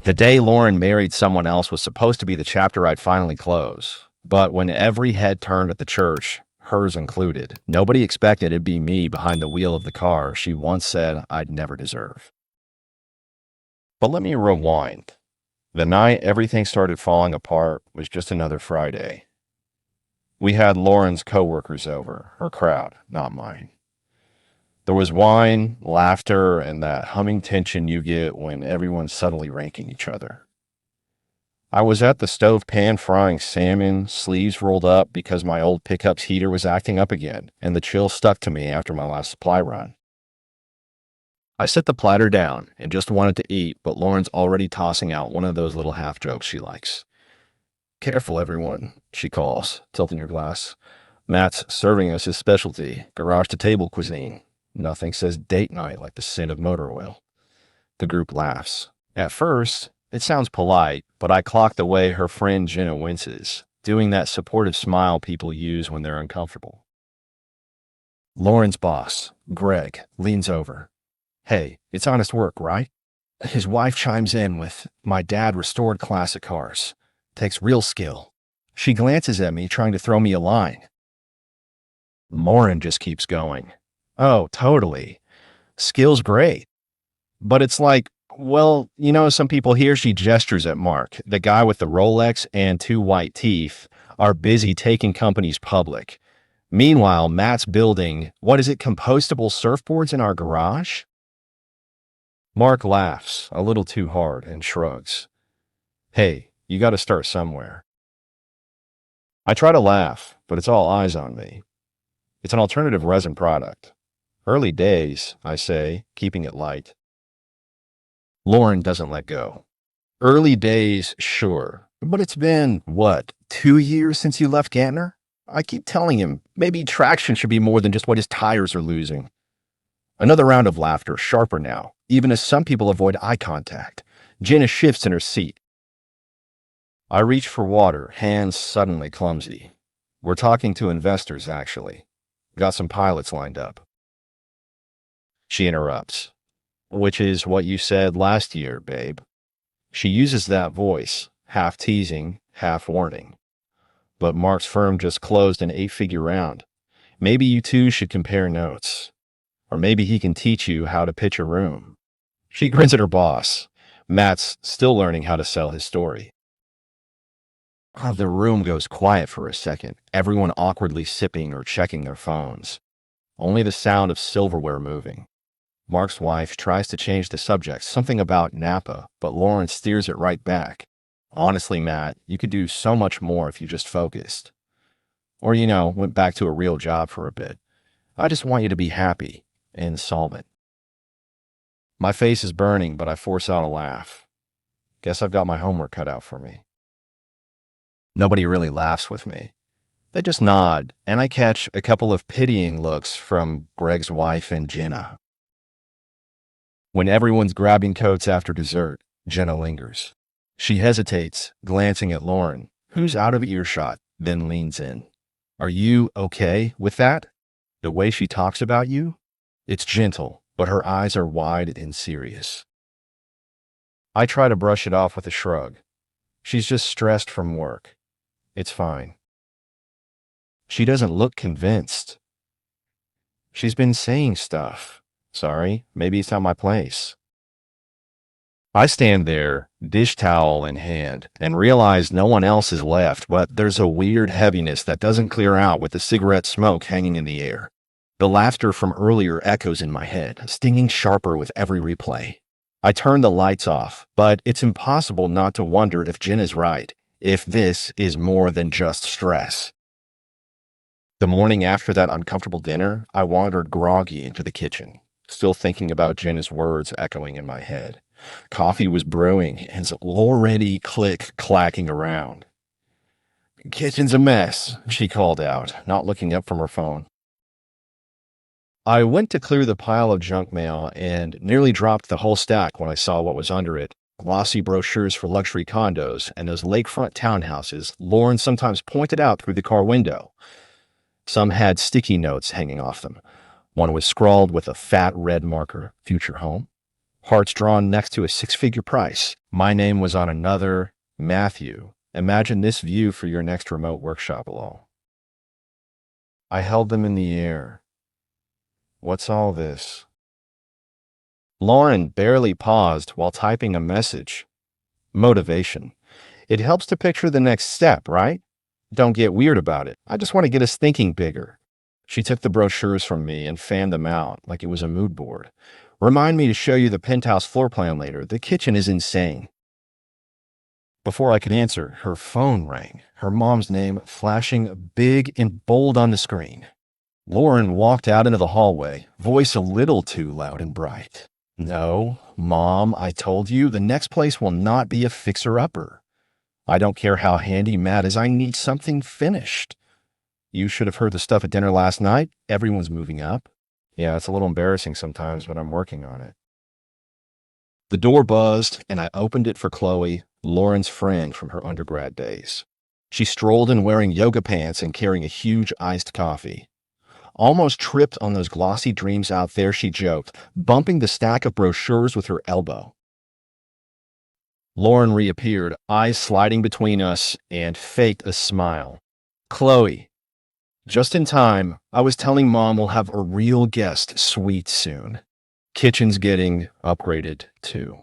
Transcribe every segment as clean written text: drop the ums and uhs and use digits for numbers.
The day Lauren married someone else was supposed to be the chapter I'd finally close. But when every head turned at the church, hers included, nobody expected it'd be me behind the wheel of the car she once said I'd never deserve. But let me rewind. The night everything started falling apart was just another Friday. We had Lauren's coworkers over, her crowd, not mine. There was wine, laughter, and that humming tension you get when everyone's subtly ranking each other. I was at the stove pan frying salmon, sleeves rolled up because my old pickup's heater was acting up again, and the chill stuck to me after my last supply run. I set the platter down and just wanted to eat, but Lauren's already tossing out one of those little half jokes she likes. Careful, everyone, she calls, tilting her glass. Matt's serving us his specialty, garage-to-table cuisine. Nothing says date night like the scent of motor oil. The group laughs. At first, it sounds polite, but I clock the way her friend Jenna winces, doing that supportive smile people use when they're uncomfortable. Lauren's boss, Greg, leans over. Hey, it's honest work, right? His wife chimes in with, my dad restored classic cars. Takes real skill. She glances at me, trying to throw me a line. Lauren just keeps going. Oh, totally. Skill's great. But it's like, well, some people here, she gestures at Mark, the guy with the Rolex and 2 white teeth, are busy taking companies public. Meanwhile, Matt's building, compostable surfboards in our garage? Mark laughs, a little too hard, and shrugs. Hey, you got to start somewhere. I try to laugh, but it's all eyes on me. It's an alternative resin product. Early days, I say, keeping it light. Lauren doesn't let go. Early days, sure. But it's been, 2 years since you left Gantner? I keep telling him, maybe traction should be more than just what his tires are losing. Another round of laughter, sharper now, even as some people avoid eye contact. Jenna shifts in her seat. I reach for water, hands suddenly clumsy. We're talking to investors, actually. Got some pilots lined up. She interrupts. Which is what you said last year, babe. She uses that voice, half teasing, half warning. But Mark's firm just closed an 8-figure round. Maybe you two should compare notes. Or maybe he can teach you how to pitch a room. She grins at her boss. Matt's still learning how to sell his story. The room goes quiet for a second, everyone awkwardly sipping or checking their phones. Only the sound of silverware moving. Mark's wife tries to change the subject, something about Napa, but Lauren steers it right back. Honestly, Matt, you could do so much more if you just focused. Or, went back to a real job for a bit. I just want you to be happy and solvent. My face is burning, but I force out a laugh. Guess I've got my homework cut out for me. Nobody really laughs with me. They just nod, and I catch a couple of pitying looks from Greg's wife and Jenna. When everyone's grabbing coats after dessert, Jenna lingers. She hesitates, glancing at Lauren, who's out of earshot, then leans in. Are you okay with that? The way she talks about you? It's gentle, but her eyes are wide and serious. I try to brush it off with a shrug. She's just stressed from work. It's fine. She doesn't look convinced. She's been saying stuff. Sorry, maybe it's not my place. I stand there, dish towel in hand, and realize no one else is left, but there's a weird heaviness that doesn't clear out with the cigarette smoke hanging in the air. The laughter from earlier echoes in my head, stinging sharper with every replay. I turn the lights off, but it's impossible not to wonder if Jen is right, if this is more than just stress. The morning after that uncomfortable dinner, I wandered groggy into the kitchen, still thinking about Jenna's words echoing in my head. Coffee was brewing and already click-clacking around. Kitchen's a mess, she called out, not looking up from her phone. I went to clear the pile of junk mail and nearly dropped the whole stack when I saw what was under it. Glossy brochures for luxury condos and those lakefront townhouses Lauren sometimes pointed out through the car window. Some had sticky notes hanging off them. One was scrawled with a fat red marker, future home. Hearts drawn next to a six-figure price. My name was on another Matthew. Imagine this view for your next remote workshop below. I held them in the air. What's all this? Lauren barely paused while typing a message. Motivation. It helps to picture the next step, right? Don't get weird about it. I just want to get us thinking bigger. She took the brochures from me and fanned them out like it was a mood board. Remind me to show you the penthouse floor plan later. The kitchen is insane. Before I could answer, her phone rang, her mom's name flashing big and bold on the screen. Lauren walked out into the hallway, voice a little too loud and bright. No, Mom, I told you, the next place will not be a fixer-upper. I don't care how handy Matt is, I need something finished. You should have heard the stuff at dinner last night. Everyone's moving up. Yeah, it's a little embarrassing sometimes, but I'm working on it. The door buzzed, and I opened it for Chloe, Lauren's friend from her undergrad days. She strolled in wearing yoga pants and carrying a huge iced coffee. Almost tripped on those glossy dreams out there, she joked, bumping the stack of brochures with her elbow. Lauren reappeared, eyes sliding between us, and faked a smile. Chloe. Just in time, I was telling Mom we'll have a real guest suite soon. Kitchen's getting upgraded, too.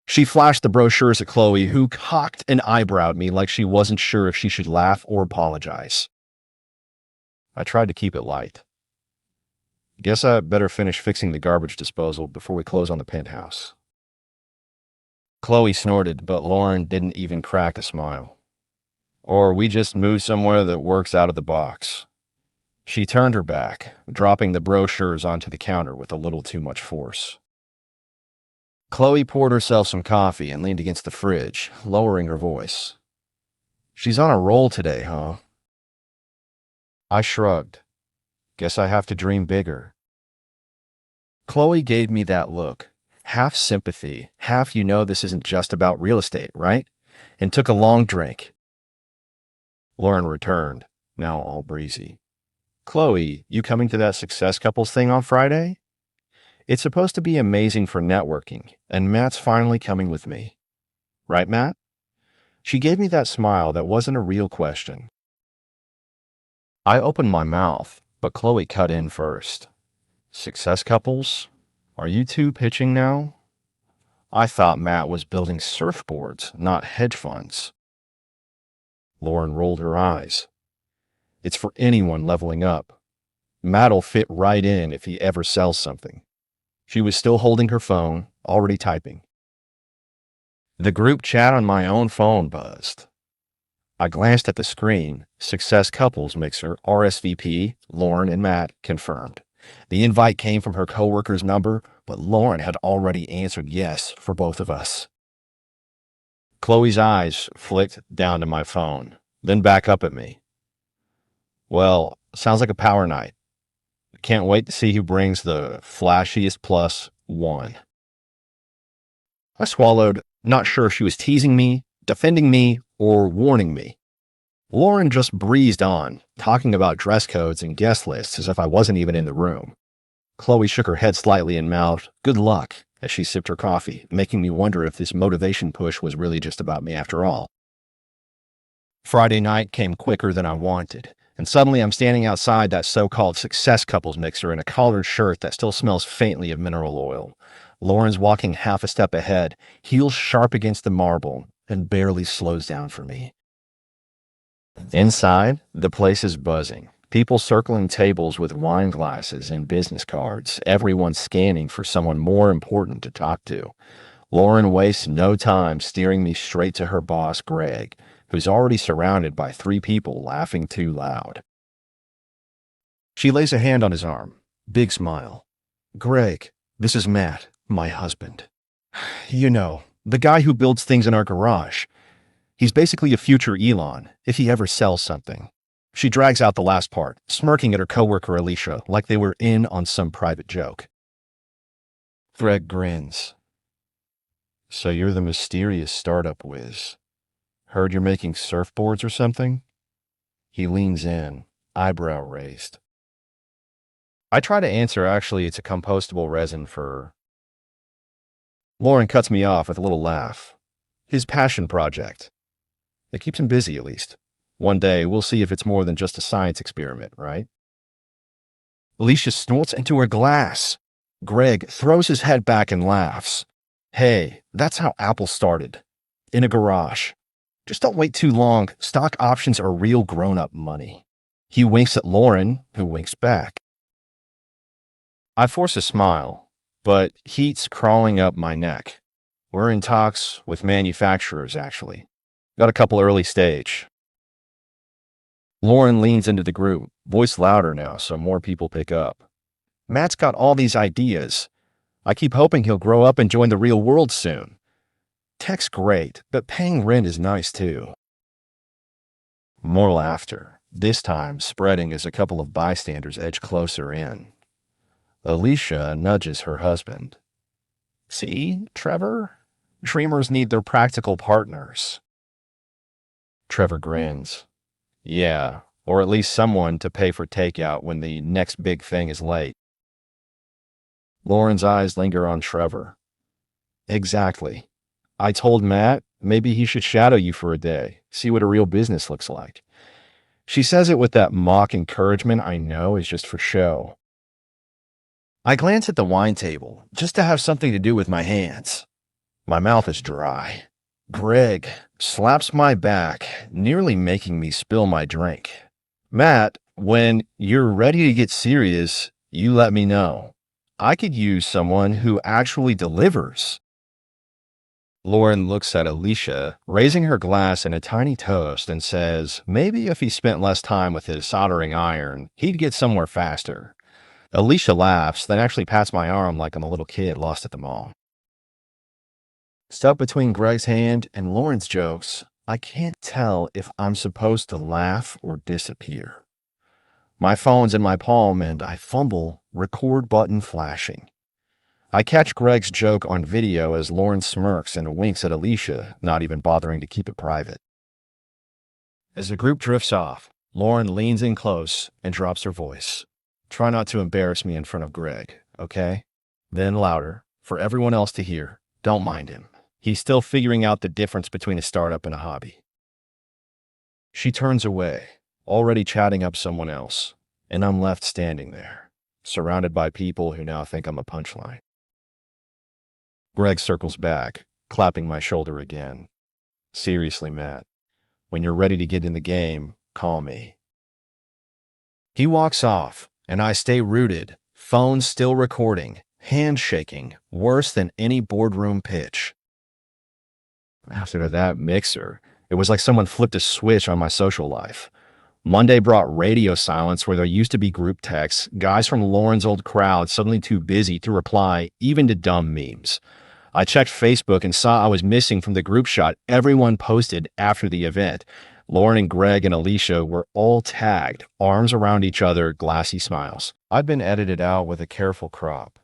She flashed the brochures at Chloe, who cocked an eyebrow at me like she wasn't sure if she should laugh or apologize. I tried to keep it light. Guess I better finish fixing the garbage disposal before we close on the penthouse. Chloe snorted, but Lauren didn't even crack a smile. Or we just move somewhere that works out of the box. She turned her back, dropping the brochures onto the counter with a little too much force. Chloe poured herself some coffee and leaned against the fridge, lowering her voice. She's on a roll today, huh? I shrugged. Guess I have to dream bigger. Chloe gave me that look, half sympathy, half you know this isn't just about real estate, right? And took a long drink. Lauren returned, now all breezy. Chloe, you coming to that Success Couples thing on Friday? It's supposed to be amazing for networking, and Matt's finally coming with me. Right, Matt? She gave me that smile that wasn't a real question. I opened my mouth, but Chloe cut in first. Success Couples? Are you two pitching now? I thought Matt was building surfboards, not hedge funds. Lauren rolled her eyes. It's for anyone leveling up. Matt'll fit right in if he ever sells something. She was still holding her phone, already typing. The group chat on my own phone buzzed. I glanced at the screen. Success Couples Mixer, RSVP, Lauren and Matt, confirmed. The invite came from her coworker's number, but Lauren had already answered yes for both of us. Chloe's eyes flicked down to my phone, then back up at me. Well, sounds like a power night. Can't wait to see who brings the flashiest +1. I swallowed, not sure if she was teasing me, defending me, or warning me. Lauren just breezed on, talking about dress codes and guest lists as if I wasn't even in the room. Chloe shook her head slightly and mouthed, "Good luck," as she sipped her coffee, making me wonder if this motivation push was really just about me after all. Friday night came quicker than I wanted, and suddenly I'm standing outside that so-called Success Couples Mixer in a collared shirt that still smells faintly of mineral oil. Lauren's walking half a step ahead, heels sharp against the marble, and barely slows down for me. Inside, the place is buzzing. People circling tables with wine glasses and business cards, everyone scanning for someone more important to talk to. Lauren wastes no time steering me straight to her boss, Greg, who's already surrounded by 3 people laughing too loud. She lays a hand on his arm. Big smile. "Greg, this is Matt, my husband. You know, the guy who builds things in our garage. He's basically a future Elon, if he ever sells something." She drags out the last part, smirking at her coworker Alicia like they were in on some private joke. Greg grins. "So you're the mysterious startup whiz. Heard you're making surfboards or something?" He leans in, eyebrow raised. I try to answer, actually, it's a compostable resin for Lauren cuts me off with a little laugh. His passion project. It keeps him busy, at least. One day, we'll see if it's more than just a science experiment, right? Alicia snorts into her glass. Greg throws his head back and laughs. Hey, that's how Apple started. In a garage. Just don't wait too long. Stock options are real grown-up money. He winks at Lauren, who winks back. I force a smile, but heat's crawling up my neck. We're in talks with manufacturers, actually. Got a couple early stage. Lauren leans into the group, voice louder now so more people pick up. Matt's got all these ideas. I keep hoping he'll grow up and join the real world soon. Tech's great, but paying rent is nice too. More laughter, this time spreading as a couple of bystanders edge closer in. Alicia nudges her husband. See, Trevor? Dreamers need their practical partners. Trevor grins. Yeah, or at least someone to pay for takeout when the next big thing is late. Lauren's eyes linger on Trevor. Exactly. I told Matt maybe he should shadow you for a day, see what a real business looks like. She says it with that mock encouragement I know is just for show. I glance at the wine table, just to have something to do with my hands. My mouth is dry. Greg slaps my back, nearly making me spill my drink. Matt, when you're ready to get serious, you let me know. I could use someone who actually delivers. Lauren looks at Alicia, raising her glass in a tiny toast, and says maybe if he spent less time with his soldering iron, he'd get somewhere faster. Alicia laughs, then actually pats my arm like I'm a little kid lost at the mall. Stuck between Greg's hand and Lauren's jokes, I can't tell if I'm supposed to laugh or disappear. My phone's in my palm and I fumble, record button flashing. I catch Greg's joke on video as Lauren smirks and winks at Alicia, not even bothering to keep it private. As the group drifts off, Lauren leans in close and drops her voice. Try not to embarrass me in front of Greg, okay? Then louder, for everyone else to hear. Don't mind him. He's still figuring out the difference between a startup and a hobby. She turns away, already chatting up someone else, and I'm left standing there, surrounded by people who now think I'm a punchline. Greg circles back, clapping my shoulder again. Seriously, Matt, when you're ready to get in the game, call me. He walks off, and I stay rooted, phone still recording, hand shaking, worse than any boardroom pitch. After that mixer, it was like someone flipped a switch on my social life. Monday brought radio silence where there used to be group texts, guys from Lauren's old crowd suddenly too busy to reply even to dumb memes. I checked Facebook and saw I was missing from the group shot everyone posted after the event. Lauren and Greg and Alicia were all tagged, arms around each other, glassy smiles. I'd been edited out with a careful crop.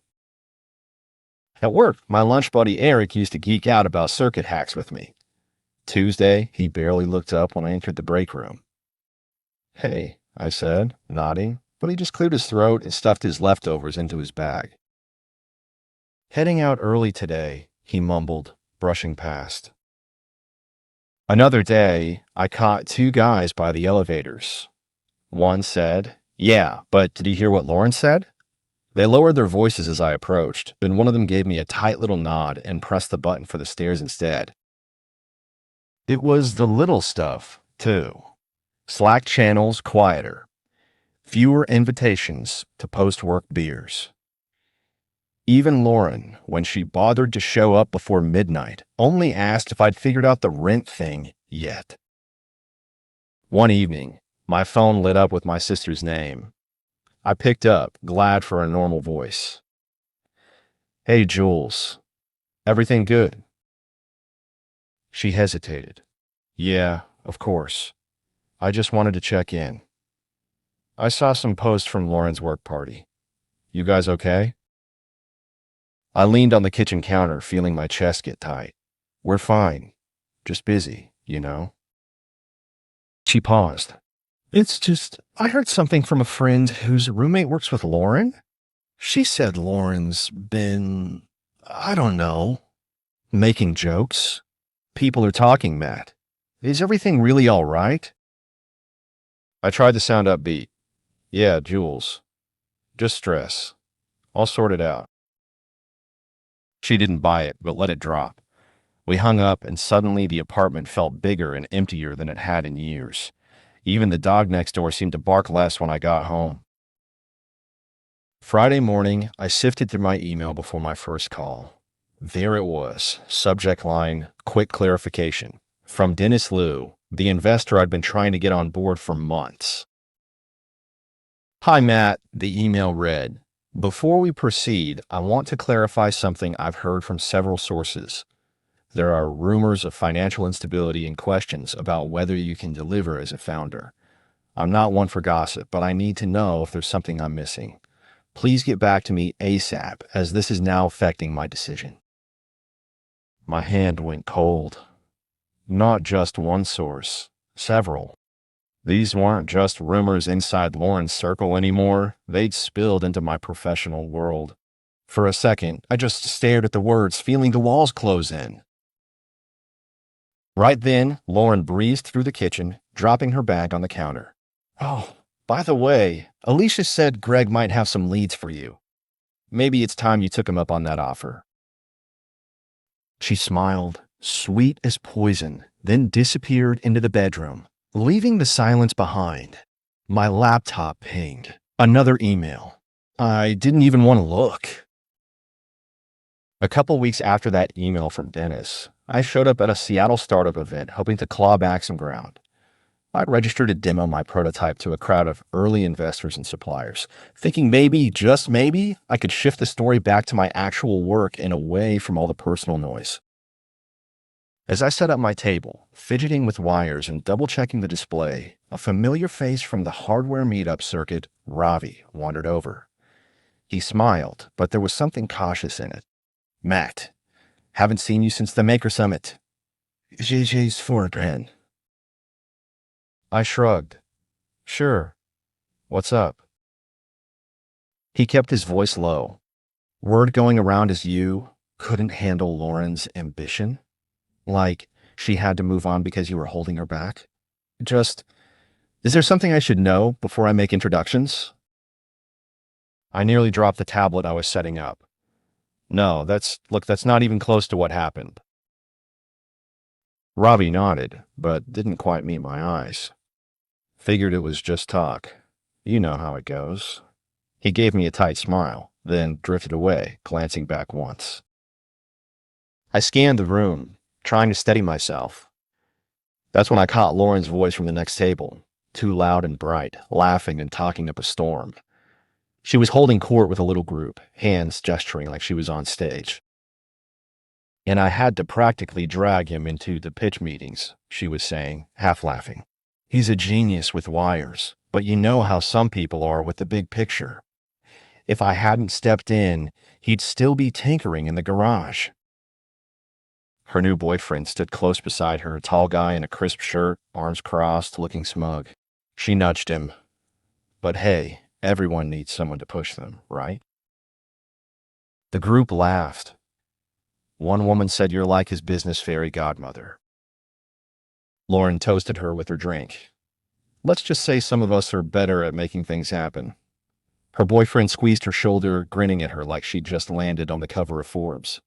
At work, my lunch buddy Eric used to geek out about circuit hacks with me. Tuesday, he barely looked up when I entered the break room. Hey, I said, nodding, but he just cleared his throat and stuffed his leftovers into his bag. Heading out early today, he mumbled, brushing past. Another day, I caught two guys by the elevators. One said, yeah, but did you hear what Lauren said? They lowered their voices as I approached, and one of them gave me a tight little nod and pressed the button for the stairs instead. It was the little stuff, too. Slack channels quieter. Fewer invitations to post-work beers. Even Lauren, when she bothered to show up before midnight, only asked if I'd figured out the rent thing yet. One evening, my phone lit up with my sister's name. I picked up, glad for a normal voice. Hey, Jules. Everything good? She hesitated. Yeah, of course. I just wanted to check in. I saw some posts from Lauren's work party. You guys okay? I leaned on the kitchen counter, feeling my chest get tight. We're fine. Just busy, you know? She paused. It's just, I heard something from a friend whose roommate works with Lauren. She said Lauren's been, I don't know, Making jokes? People are talking, Matt. Is everything really all right? I tried to sound upbeat. Yeah, Jules. Just stress. I'll sort it out. She didn't buy it, but let it drop. We hung up, and suddenly the apartment felt bigger and emptier than it had in years. Even the dog next door seemed to bark less when I got home. Friday morning, I sifted through my email before my first call. There it was, subject line, quick clarification. From Dennis Liu, the investor I'd been trying to get on board for months. Hi, Matt, the email read. Before we proceed, I want to clarify something I've heard from several sources. There are rumors of financial instability and questions about whether you can deliver as a founder. I'm not one for gossip, but I need to know if there's something I'm missing. Please get back to me ASAP, as this is now affecting my decision. My hand went cold. Not just one source, several. These weren't just rumors inside Lauren's circle anymore. They'd spilled into my professional world. For a second, I just stared at the words, feeling the walls close in. Right then, Lauren breezed through the kitchen, dropping her bag on the counter. Oh, by the way, Alicia said Greg might have some leads for you. Maybe it's time you took him up on that offer. She smiled, sweet as poison, then disappeared into the bedroom, leaving the silence behind. My laptop pinged. Another email. I didn't even want to look. A couple weeks after that email from Dennis, I showed up at a Seattle startup event hoping to claw back some ground. I registered to demo my prototype to a crowd of early investors and suppliers, thinking maybe, just maybe, I could shift the story back to my actual work and away from all the personal noise. As I set up my table, fidgeting with wires and double-checking the display, a familiar face from the hardware meetup circuit, Ravi, wandered over. He smiled, but there was something cautious in it. Matt, haven't seen you since the Maker Summit. JJ's foreign. I shrugged. Sure. What's up? He kept his voice low. Word going around is you couldn't handle Lauren's ambition? Like she had to move on because you were holding her back? Just, is there something I should know before I make introductions? I nearly dropped the tablet I was setting up. No, that's not even close to what happened. Ravi nodded, but didn't quite meet my eyes. Figured it was just talk. You know how it goes. He gave me a tight smile, then drifted away, glancing back once. I scanned the room, trying to steady myself. That's when I caught Lauren's voice from the next table, too loud and bright, laughing and talking up a storm. She was holding court with a little group, hands gesturing like she was on stage. And I had to practically drag him into the pitch meetings, she was saying, half laughing. He's a genius with wires, but you know how some people are with the big picture. If I hadn't stepped in, he'd still be tinkering in the garage. Her new boyfriend stood close beside her, a tall guy in a crisp shirt, arms crossed, looking smug. She nudged him. But hey, everyone needs someone to push them, right? The group laughed. One woman said you're like his business fairy godmother. Lauren toasted her with her drink. Let's just say some of us are better at making things happen. Her boyfriend squeezed her shoulder, grinning at her like she'd just landed on the cover of Forbes.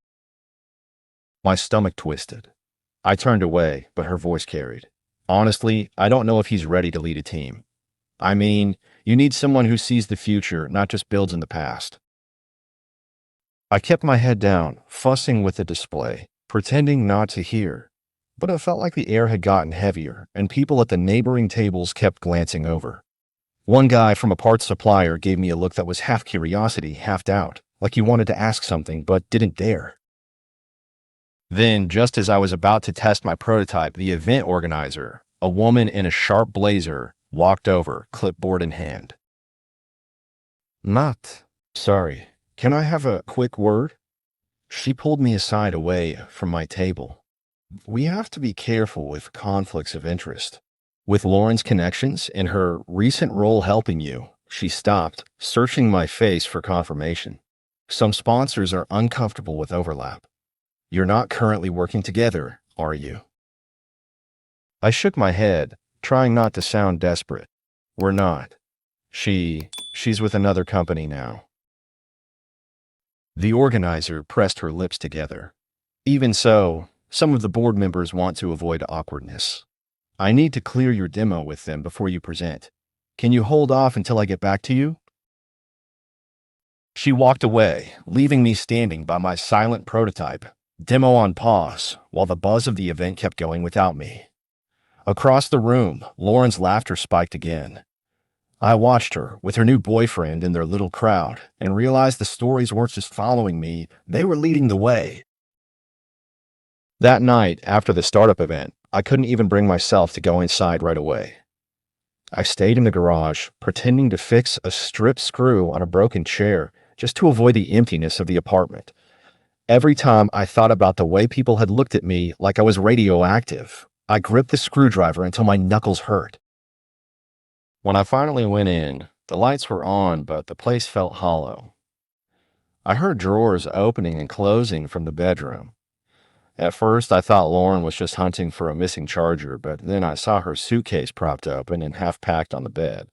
My stomach twisted. I turned away, but her voice carried. Honestly, I don't know if he's ready to lead a team. I mean, you need someone who sees the future, not just builds in the past. I kept my head down, fussing with the display, pretending not to hear. But it felt like the air had gotten heavier, and people at the neighboring tables kept glancing over. One guy from a parts supplier gave me a look that was half curiosity, half doubt, like he wanted to ask something but didn't dare. Then, just as I was about to test my prototype, the event organizer, a woman in a sharp blazer, walked over, clipboard in hand. Matt, sorry, can I have a quick word? She pulled me aside away from my table. We have to be careful with conflicts of interest. With Lauren's connections and her recent role helping you, she stopped, searching my face for confirmation. Some sponsors are uncomfortable with overlap. You're not currently working together, are you? I shook my head, trying not to sound desperate. We're not. She's with another company now. The organizer pressed her lips together. Even so, some of the board members want to avoid awkwardness. I need to clear your demo with them before you present. Can you hold off until I get back to you? She walked away, leaving me standing by my silent prototype, demo on pause, while the buzz of the event kept going without me. Across the room, Lauren's laughter spiked again. I watched her with her new boyfriend in their little crowd and realized the stories weren't just following me, they were leading the way. That night, after the startup event, I couldn't even bring myself to go inside right away. I stayed in the garage, pretending to fix a stripped screw on a broken chair just to avoid the emptiness of the apartment. Every time I thought about the way people had looked at me like I was radioactive, I gripped the screwdriver until my knuckles hurt. When I finally went in, the lights were on, but the place felt hollow. I heard drawers opening and closing from the bedroom. At first, I thought Lauren was just hunting for a missing charger, but then I saw her suitcase propped open and half packed on the bed.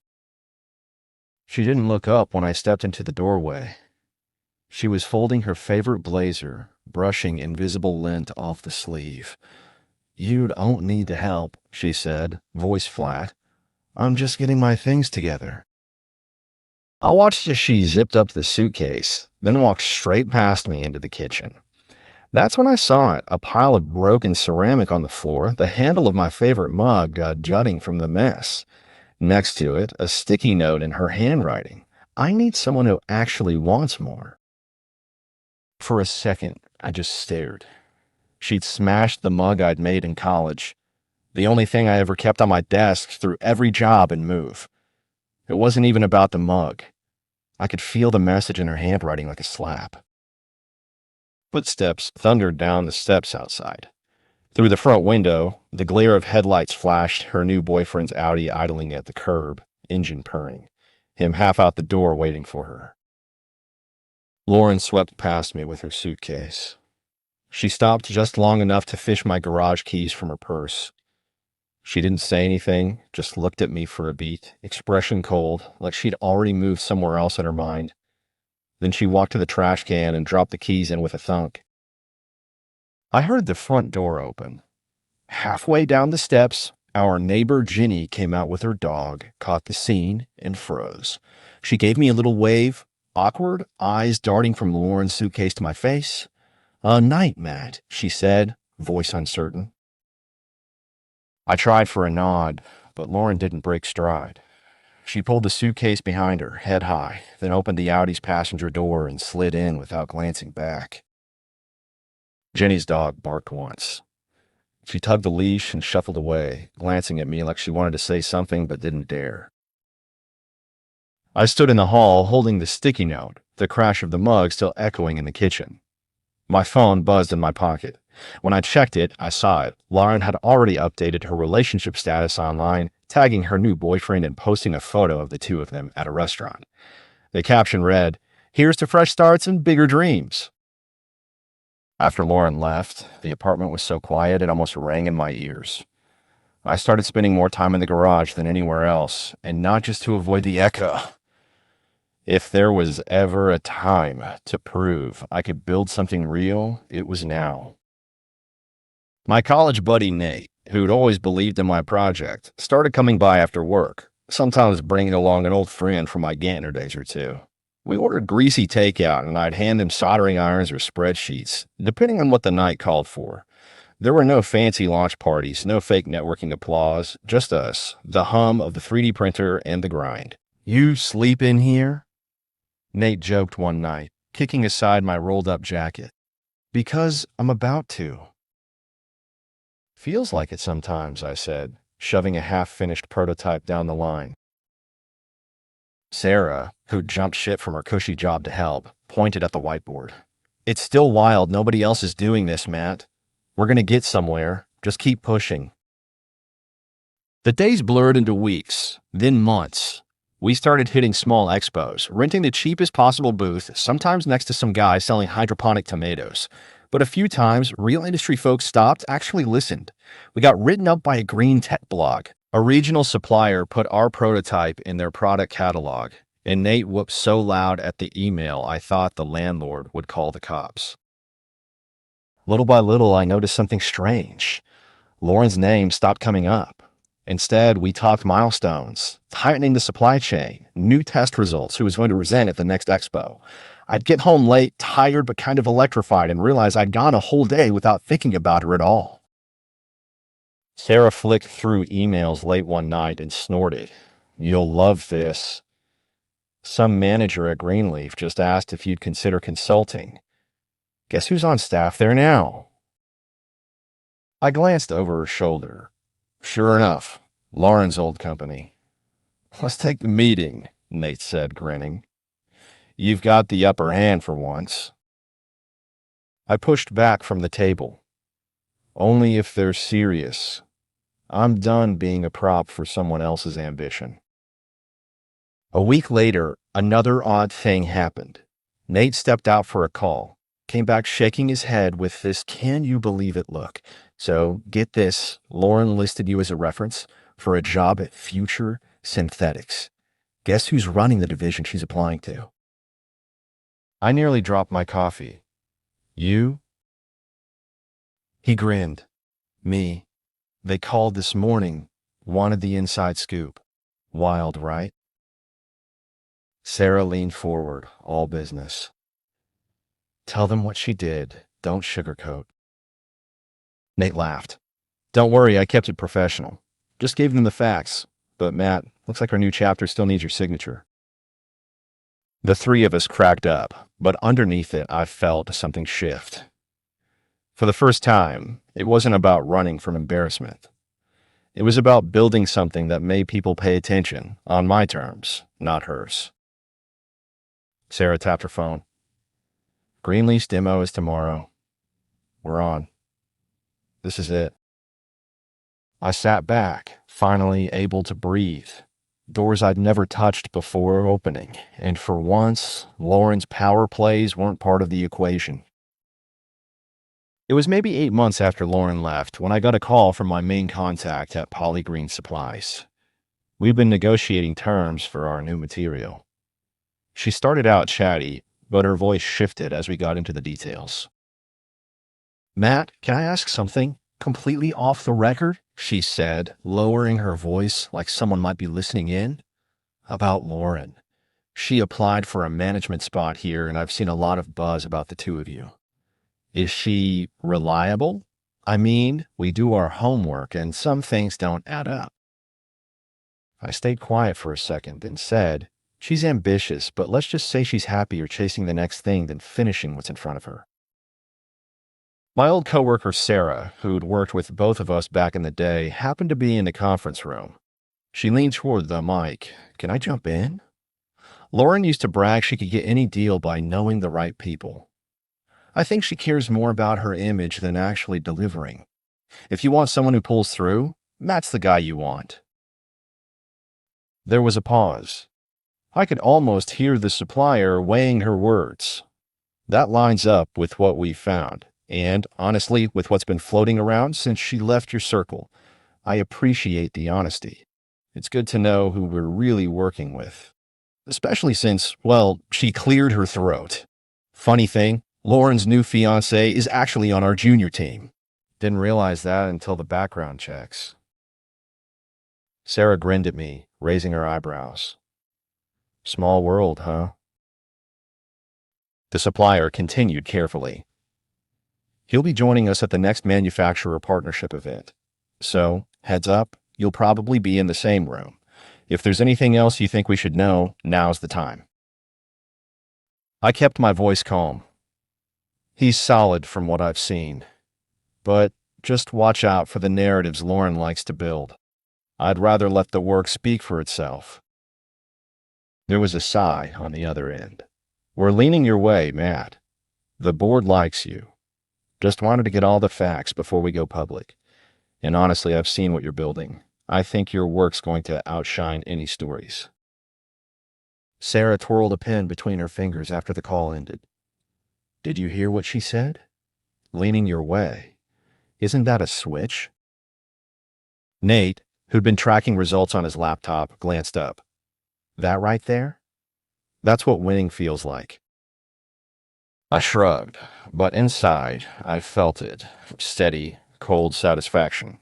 She didn't look up when I stepped into the doorway. She was folding her favorite blazer, brushing invisible lint off the sleeve. "You don't need to help," she said, voice flat. "I'm just getting my things together." I watched as she zipped up the suitcase, then walked straight past me into the kitchen. That's when I saw it, a pile of broken ceramic on the floor, the handle of my favorite mug jutting from the mess. Next to it, a sticky note in her handwriting. "I need someone who actually wants more." For a second, I just stared. She'd smashed the mug I'd made in college, the only thing I ever kept on my desk through every job and move. It wasn't even about the mug. I could feel the message in her handwriting like a slap. Footsteps thundered down the steps outside. Through the front window, the glare of headlights flashed her new boyfriend's Audi idling at the curb, engine purring, him half out the door waiting for her. Lauren swept past me with her suitcase. She stopped just long enough to fish my garage keys from her purse. She didn't say anything, just looked at me for a beat, expression cold, like she'd already moved somewhere else in her mind. Then she walked to the trash can and dropped the keys in with a thunk. I heard the front door open. Halfway down the steps, our neighbor Ginny came out with her dog, caught the scene, and froze. She gave me a little wave, awkward, eyes darting from Lauren's suitcase to my face. "Night, Matt," she said, voice uncertain. I tried for a nod, but Lauren didn't break stride. She pulled the suitcase behind her, head high, then opened the Audi's passenger door and slid in without glancing back. Jenny's dog barked once. She tugged the leash and shuffled away, glancing at me like she wanted to say something but didn't dare. I stood in the hall holding the sticky note, the crash of the mug still echoing in the kitchen. My phone buzzed in my pocket. When I checked it, I saw it. Lauren had already updated her relationship status online, tagging her new boyfriend and posting a photo of the two of them at a restaurant. The caption read, "Here's to fresh starts and bigger dreams." After Lauren left, the apartment was so quiet it almost rang in my ears. I started spending more time in the garage than anywhere else, and not just to avoid the echo. If there was ever a time to prove I could build something real, it was now. My college buddy Nate, who'd always believed in my project, started coming by after work, sometimes bringing along an old friend from my Gantner days or two. We ordered greasy takeout, and I'd hand him soldering irons or spreadsheets, depending on what the night called for. There were no fancy launch parties, no fake networking applause, just us, the hum of the 3D printer and the grind. "You sleep in here?" Nate joked one night, kicking aside my rolled-up jacket. "Because I'm about to." "Feels like it sometimes," I said, shoving a half-finished prototype down the line. Sarah, who'd jumped ship from her cushy job to help, pointed at the whiteboard. "It's still wild nobody else is doing this, Matt. We're going to get somewhere. Just keep pushing." The days blurred into weeks, then months. We started hitting small expos, renting the cheapest possible booth, sometimes next to some guy selling hydroponic tomatoes. But a few times, real industry folks stopped, actually listened. We got written up by a green tech blog. A regional supplier put our prototype in their product catalog, and Nate whooped so loud at the email I thought the landlord would call the cops. Little by little, I noticed something strange. Lauren's name stopped coming up. Instead, we talked milestones, tightening the supply chain, new test results, who was going to present at the next expo. I'd get home late, tired but kind of electrified, and realize I'd gone a whole day without thinking about her at all. Sarah flicked through emails late one night and snorted. "You'll love this. Some manager at Greenleaf just asked if you'd consider consulting. Guess who's on staff there now?" I glanced over her shoulder. Sure enough, Lauren's old company. "Let's take the meeting," Nate said, grinning. "You've got the upper hand for once." I pushed back from the table. "Only if they're serious. I'm done being a prop for someone else's ambition." A week later, another odd thing happened. Nate stepped out for a call, came back shaking his head with this "can you believe it" look. "So, get this, Lauren listed you as a reference for a job at Future Synthetics. Guess who's running the division she's applying to?" I nearly dropped my coffee. "You?" He grinned. "Me. They called this morning, wanted the inside scoop. Wild, right?" Sarah leaned forward, all business. "Tell them what she did. Don't sugarcoat." Nate laughed. "Don't worry, I kept it professional. Just gave them the facts. But Matt, looks like our new chapter still needs your signature." The three of us cracked up, but underneath it, I felt something shift. For the first time, it wasn't about running from embarrassment. It was about building something that made people pay attention, on my terms, not hers. Sarah tapped her phone. "Greenleaf's demo is tomorrow. We're on. This is it." I sat back, finally able to breathe. Doors I'd never touched before were opening, and for once, Lauren's power plays weren't part of the equation. It was maybe 8 months after Lauren left when I got a call from my main contact at Polygreen Supplies. We'd been negotiating terms for our new material. She started out chatty, but her voice shifted as we got into the details. "Matt, can I ask something? Completely off the record?" she said, lowering her voice like someone might be listening in. "About Lauren. She applied for a management spot here, and I've seen a lot of buzz about the two of you. Is she reliable? I mean, we do our homework, and some things don't add up." I stayed quiet for a second, then said, "She's ambitious, but let's just say she's happier chasing the next thing than finishing what's in front of her." My old coworker Sarah, who'd worked with both of us back in the day, happened to be in the conference room. She leaned toward the mic. "Can I jump in?" Lauren used to brag she could get any deal by knowing the right people. I think she cares more about her image than actually delivering. If you want someone who pulls through, Matt's the guy you want. There was a pause. I could almost hear the supplier weighing her words. That lines up with what we found, and honestly, with what's been floating around since she left your circle. I appreciate the honesty. It's good to know who we're really working with. Especially since, well, she cleared her throat. Funny thing, Lauren's new fiancé is actually on our junior team. Didn't realize that until the background checks. Sarah grinned at me, raising her eyebrows. "Small world, huh?" The supplier continued carefully. "He'll be joining us at the next manufacturer partnership event. So, heads up, you'll probably be in the same room. If there's anything else you think we should know, now's the time." I kept my voice calm. "He's solid from what I've seen. But just watch out for the narratives Lauren likes to build. I'd rather let the work speak for itself." There was a sigh on the other end. "We're leaning your way, Matt. The board likes you. Just wanted to get all the facts before we go public. And honestly, I've seen what you're building. I think your work's going to outshine any stories." Sarah twirled a pen between her fingers after the call ended. "Did you hear what she said? leaning your way. Isn't that a switch? Nate, who'd been tracking results on his laptop, glanced up. That right there? That's what winning feels like. I shrugged, but inside, I felt it. Steady, cold satisfaction.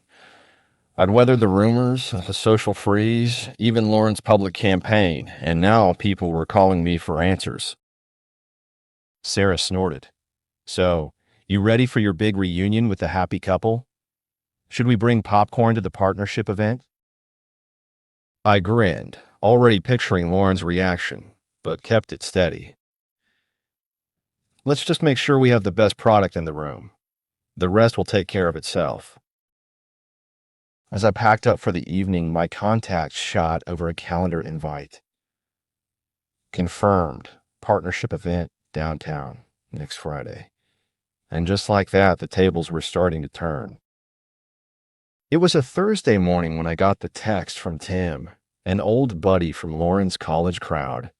I'd weathered the rumors, the social freeze, even Lauren's public campaign, and now people were calling me for answers. Sarah snorted. So, you ready for your big reunion with the happy couple? Should we bring popcorn to the partnership event? I grinned, already picturing Lauren's reaction, but kept it steady. Let's just make sure we have the best product in the room. The rest will take care of itself. As I packed up for the evening, my contact shot over a calendar invite. Confirmed. Partnership event downtown next Friday. And just like that, the tables were starting to turn. It was a Thursday morning when I got the text from Tim, an old buddy from Lauren's college crowd.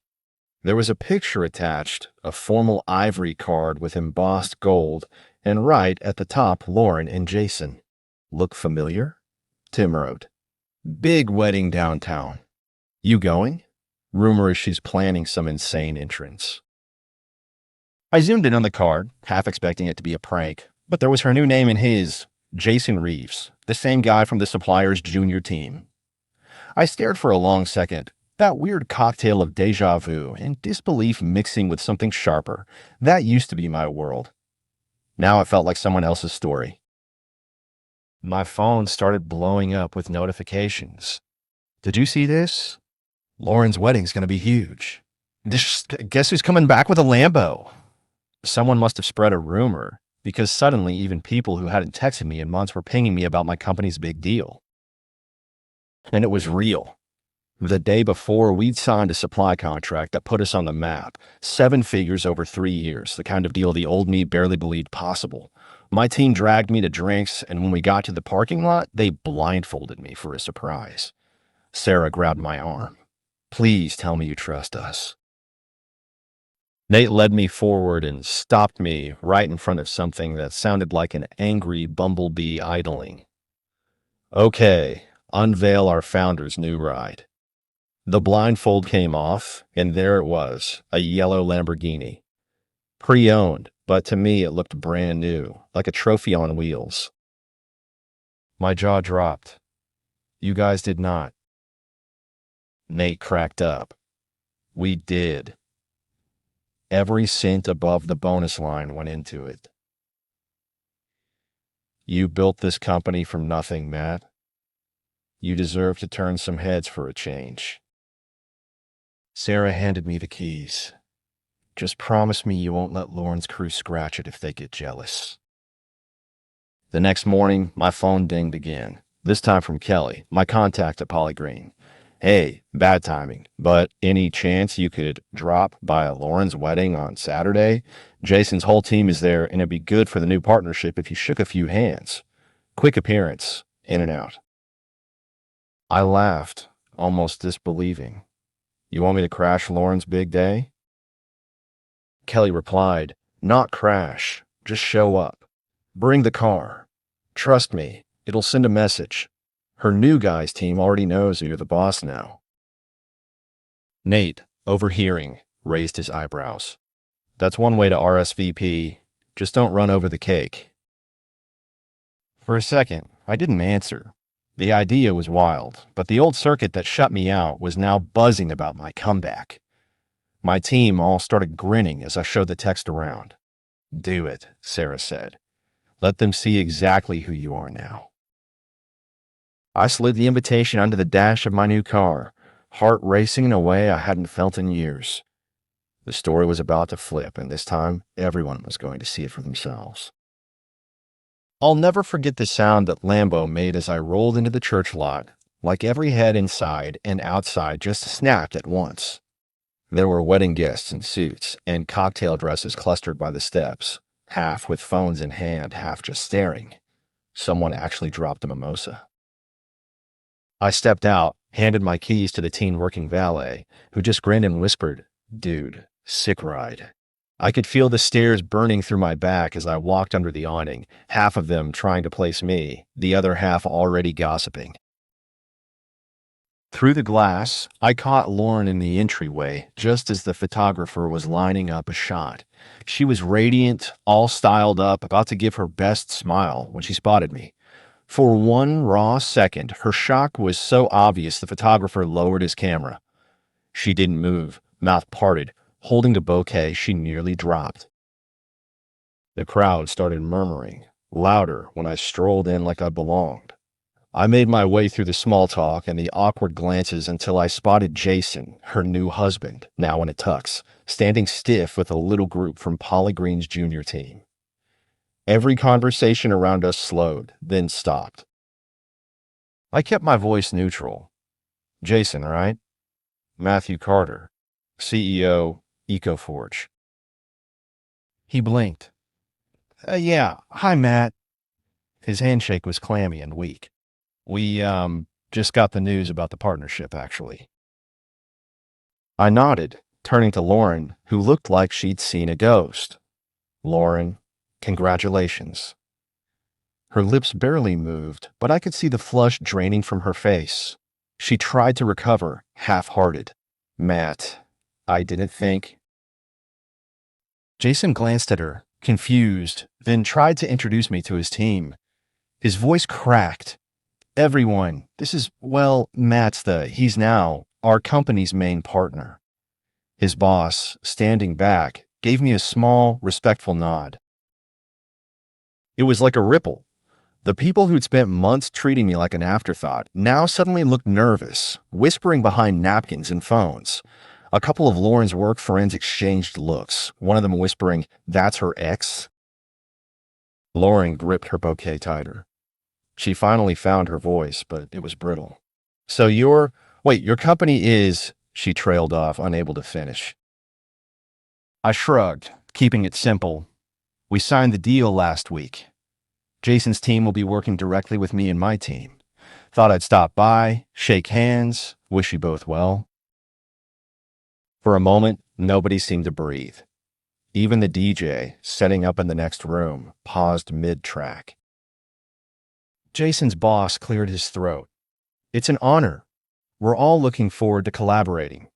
There was a picture attached, a formal ivory card with embossed gold, and right at the top, Lauren and Jason. Look familiar? Tim wrote. Big wedding downtown. You going? Rumor is she's planning some insane entrance. I zoomed in on the card, half expecting it to be a prank, but there was her new name and his, Jason Reeves, the same guy from the supplier's junior team. I stared for a long second, that weird cocktail of deja vu and disbelief mixing with something sharper. That used to be my world. Now it felt like someone else's story. My phone started blowing up with notifications. Did you see this? Lauren's wedding's going to be huge. Guess who's coming back with a Lambo? Someone must have spread a rumor, because suddenly even people who hadn't texted me in months were pinging me about my company's big deal. And it was real. The day before, we'd signed a supply contract that put us on the map. 7 figures over 3 years, the kind of deal the old me barely believed possible. My team dragged me to drinks, and when we got to the parking lot, they blindfolded me for a surprise. Sarah grabbed my arm. Please tell me you trust us. Nate led me forward and stopped me right in front of something that sounded like an angry bumblebee idling. Okay, unveil our founder's new ride. The blindfold came off, and there it was, a yellow Lamborghini. Pre-owned, but to me it looked brand new, like a trophy on wheels. My jaw dropped. You guys did not. Nate cracked up. We did. Every cent above the bonus line went into it. You built this company from nothing, Matt. You deserve to turn some heads for a change. Sarah handed me the keys. Just promise me you won't let Lauren's crew scratch it if they get jealous. The next morning, my phone dinged again, this time from Kelly, my contact at Polygreen. Hey, bad timing, but any chance you could drop by Lauren's wedding on Saturday? Jason's whole team is there, and it'd be good for the new partnership if you shook a few hands. Quick appearance, in and out. I laughed, almost disbelieving. You want me to crash Lauren's big day? Kelly replied, not crash, just show up. Bring the car. Trust me, it'll send a message. Her new guys team already knows you're the boss now. Nate, overhearing, raised his eyebrows. That's one way to RSVP. Just don't run over the cake. For a second, I didn't answer. The idea was wild, but the old circuit that shut me out was now buzzing about my comeback. My team all started grinning as I showed the text around. Do it, Sarah said. Let them see exactly who you are now. I slid the invitation onto the dash of my new car, heart racing in a way I hadn't felt in years. The story was about to flip, and this time, everyone was going to see it for themselves. I'll never forget the sound that Lambo made as I rolled into the church lot, like every head inside and outside just snapped at once. There were wedding guests in suits and cocktail dresses clustered by the steps, half with phones in hand, half just staring. Someone actually dropped a mimosa. I stepped out, handed my keys to the teen working valet, who just grinned and whispered, Dude, sick ride. I could feel the stares burning through my back as I walked under the awning, half of them trying to place me, the other half already gossiping. Through the glass, I caught Lauren in the entryway just as the photographer was lining up a shot. She was radiant, all styled up, about to give her best smile when she spotted me. For one raw second, her shock was so obvious the photographer lowered his camera. She didn't move, mouth parted, holding the bouquet she nearly dropped. The crowd started murmuring, louder when I strolled in like I belonged. I made my way through the small talk and the awkward glances until I spotted Jason, her new husband, now in a tux, standing stiff with a little group from Polly Green's junior team. Every conversation around us slowed, then stopped. I kept my voice neutral. Jason, right? Matthew Carter, CEO, EcoForge. He blinked. Yeah, hi, Matt. His handshake was clammy and weak. We, just got the news about the partnership, actually. I nodded, turning to Lauren, who looked like she'd seen a ghost. Lauren, congratulations. Her lips barely moved, but I could see the flush draining from her face. She tried to recover, half-hearted. Matt, I didn't think. Jason glanced at her, confused, then tried to introduce me to his team. His voice cracked. Everyone, he's now our company's main partner. His boss, standing back, gave me a small, respectful nod. It was like a ripple. The people who'd spent months treating me like an afterthought now suddenly looked nervous, whispering behind napkins and phones. A couple of Lauren's work friends exchanged looks, one of them whispering, "That's her ex?" Lauren gripped her bouquet tighter. She finally found her voice, but it was brittle. So your company is, she trailed off, unable to finish. I shrugged, keeping it simple. We signed the deal last week. Jason's team will be working directly with me and my team. Thought I'd stop by, shake hands, wish you both well. For a moment, nobody seemed to breathe. Even the DJ, setting up in the next room, paused mid-track. Jason's boss cleared his throat. It's an honor. We're all looking forward to collaborating.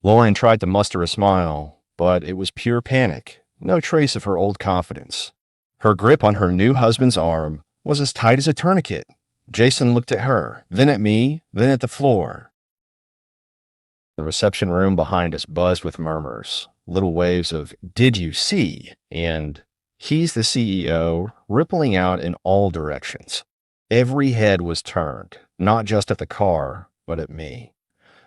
Lauren tried to muster a smile, but it was pure panic, no trace of her old confidence. Her grip on her new husband's arm was as tight as a tourniquet. Jason looked at her, then at me, then at the floor. The reception room behind us buzzed with murmurs, little waves of, "Did you see?" and "He's the CEO," rippling out in all directions. Every head was turned, not just at the car, but at me.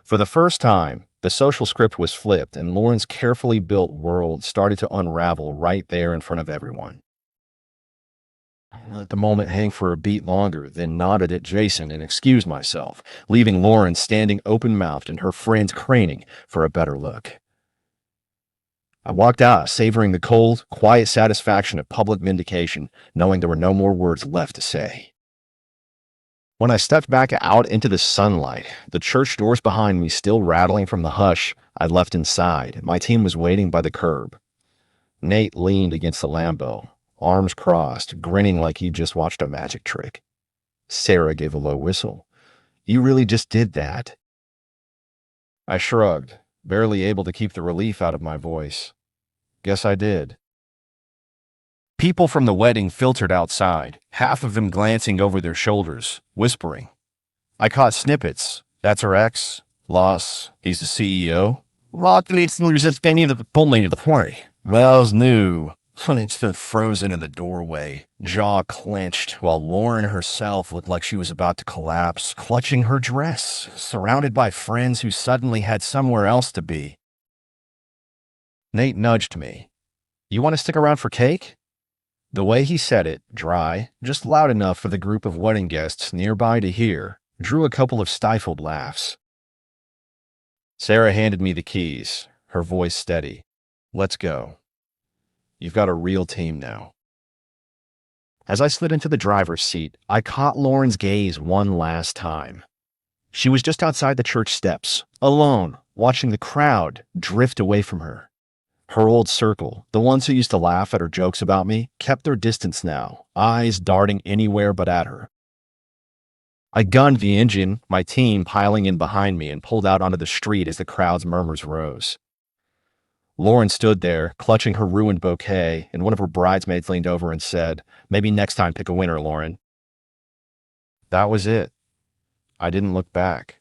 For the first time, the social script was flipped, and Lauren's carefully built world started to unravel right there in front of everyone. I let the moment hang for a beat longer, then nodded at Jason and excused myself, leaving Lauren standing open-mouthed and her friends craning for a better look. I walked out, savoring the cold, quiet satisfaction of public vindication, knowing there were no more words left to say. When I stepped back out into the sunlight, the church doors behind me still rattling from the hush I'd left inside, my team was waiting by the curb. Nate leaned against the Lambo, arms crossed, grinning like he'd just watched a magic trick. Sarah gave a low whistle. "You really just did that?" I shrugged, barely able to keep the relief out of my voice. "Guess I did." People from the wedding filtered outside, half of them glancing over their shoulders, whispering. I caught snippets. "That's her ex. Loss. He's the CEO. Wells new. Sonny stood frozen in the doorway, jaw clenched, while Lauren herself looked like she was about to collapse, clutching her dress, surrounded by friends who suddenly had somewhere else to be. Nate nudged me. "You want to stick around for cake?" The way he said it, dry, just loud enough for the group of wedding guests nearby to hear, drew a couple of stifled laughs. Sarah handed me the keys, her voice steady. "Let's go. You've got a real team now." As I slid into the driver's seat, I caught Lauren's gaze one last time. She was just outside the church steps, alone, watching the crowd drift away from her. Her old circle, the ones who used to laugh at her jokes about me, kept their distance now, eyes darting anywhere but at her. I gunned the engine, my team piling in behind me, and pulled out onto the street as the crowd's murmurs rose. Lauren stood there, clutching her ruined bouquet, and one of her bridesmaids leaned over and said, "Maybe next time pick a winner, Lauren." That was it. I didn't look back.